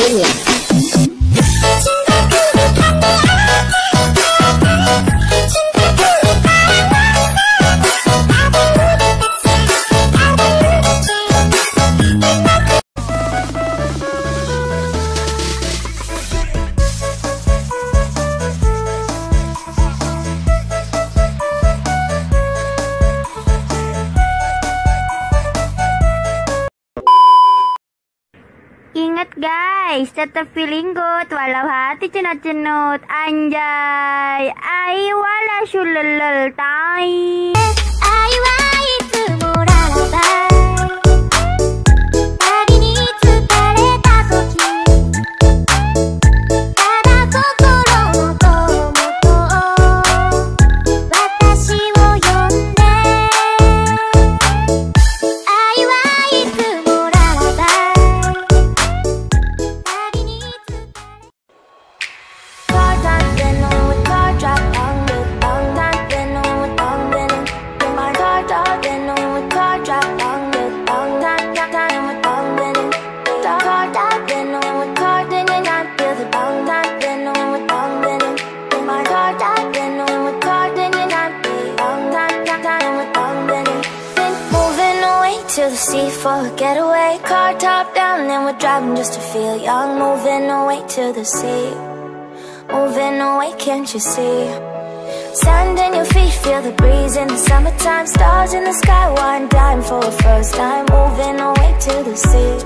lainnya. Ingat guys, tetap feeling good walau hati cenut-cenut. Anjay, aiwa la shululul tai. Aiwa itu muralabai. Hari ni tsukareta toki. Tada kokoro no tomoto watashi wo yonde. Aiwa itu muralabai. For a getaway, car top down, and we're driving just to feel young. Moving away to the sea, moving away, can't you see? Sand in your feet, feel the breeze in the summertime. Stars in the sky, one dime for a first time. Moving away to the sea,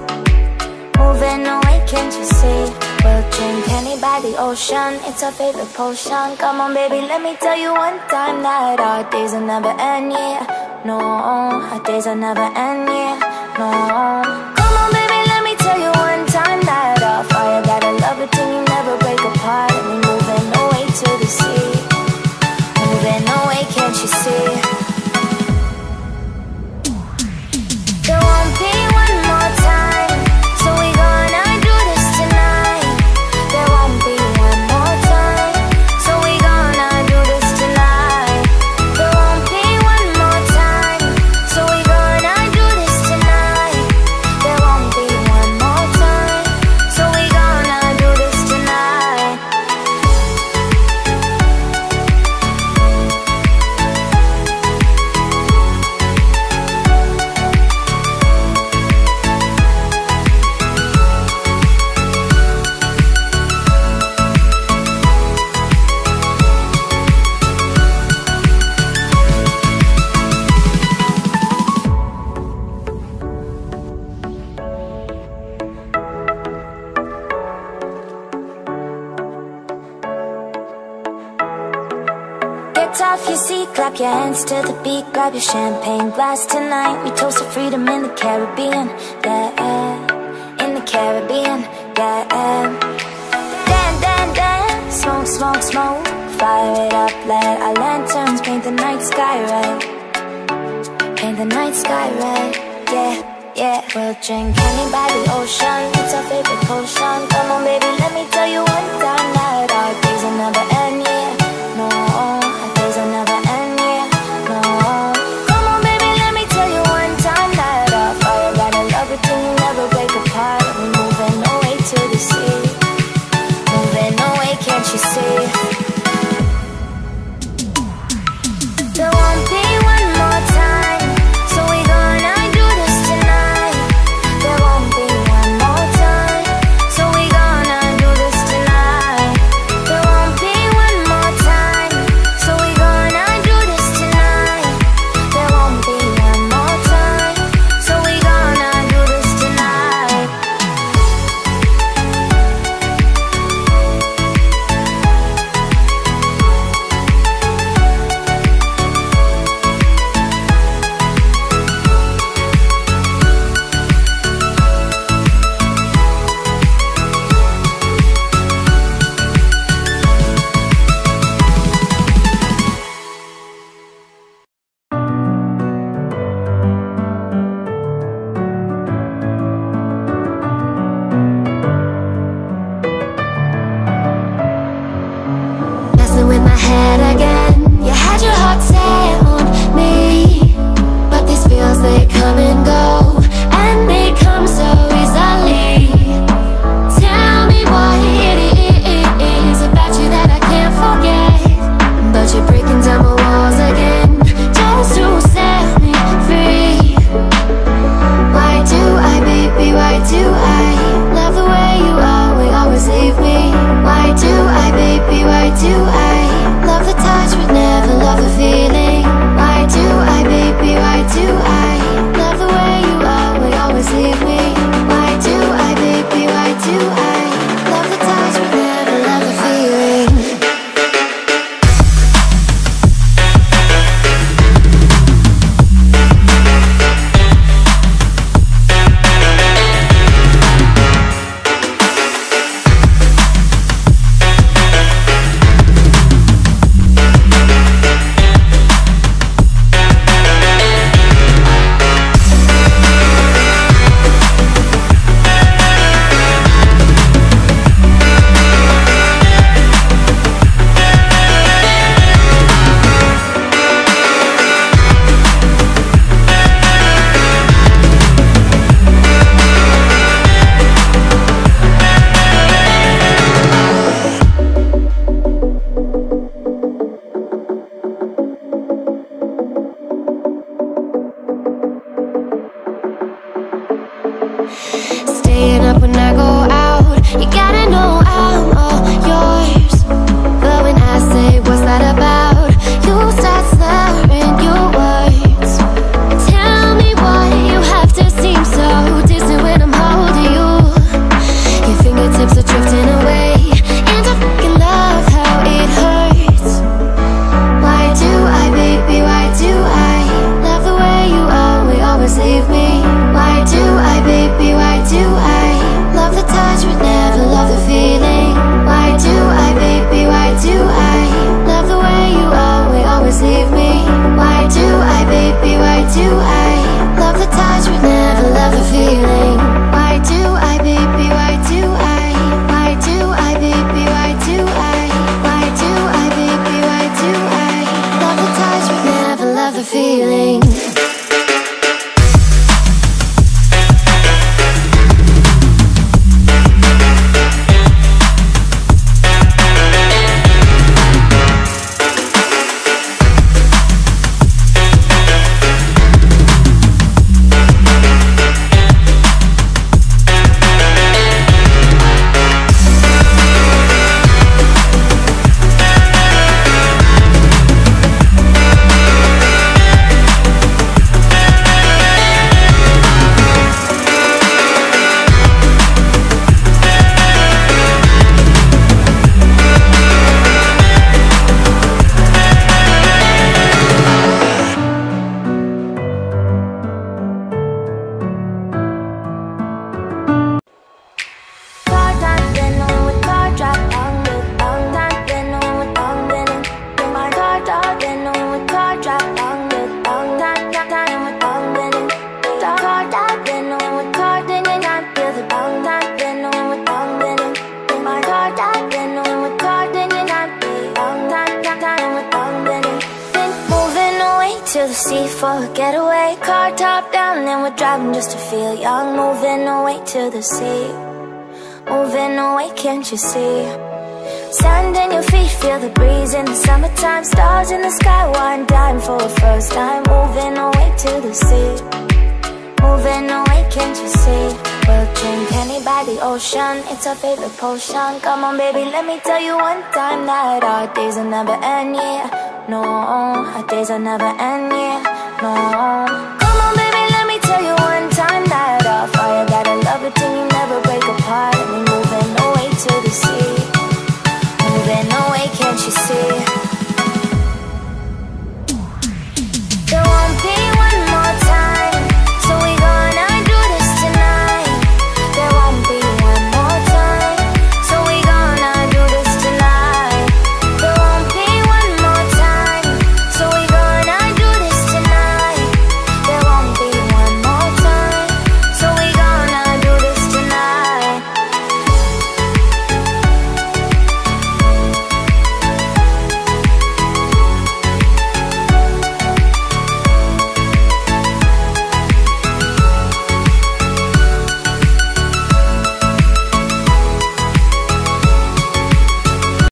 moving away, can't you see? We'll drink honey by the ocean, it's our favorite potion. Come on baby, let me tell you one time that our days will never end, yeah. No, our days will never end, yeah. No. Come on baby, let me tell you one time that our fire got a love it till you never break apart. And we're moving away to the sea, moving away, can't you see? There won't be one more time, so we gonna do this tonight. There won't be one more time, so we gonna do this tonight. There won't be one more time, so we gonna do this tonight. There won't be one more time, so we gonna do this tonight. Get off your seat, clap your hands to the beat. Grab your champagne glass tonight. We toast to freedom in the Caribbean, yeah, in the Caribbean, yeah. Dan, dan, dan, smoke, smoke, smoke. Fire it up, let our lanterns paint the night sky red. Paint the night sky red, yeah, yeah. We'll drink honey by the ocean, it's our favorite potion. Come on baby, let me tell you one time that our days will never end, yeah. No, our days will never end, yeah. No. Come on baby, let me tell you one time that our fire got a love it till you never break apart. And we're moving away to the sea, moving away, can't you see? There won't be one more time, so we gonna do this tonight. There won't be one more time, so we gonna do this tonight. There won't be one more time, so we gonna do this tonight. There won't be one more time, so we gonna do this tonight. the sea for a getaway. Car top down and we're driving just to feel young. Moving away to the sea, moving away, can't you see? Sand in your feet, feel the breeze in the summertime. Stars in the sky, one dime for a first time. Moving away to the sea, moving away, can't you see? We'll drink honey by the ocean, it's our favorite potion. Come on baby, let me tell you one time that our days will never end, yeah. No, our days will never end, yeah. No.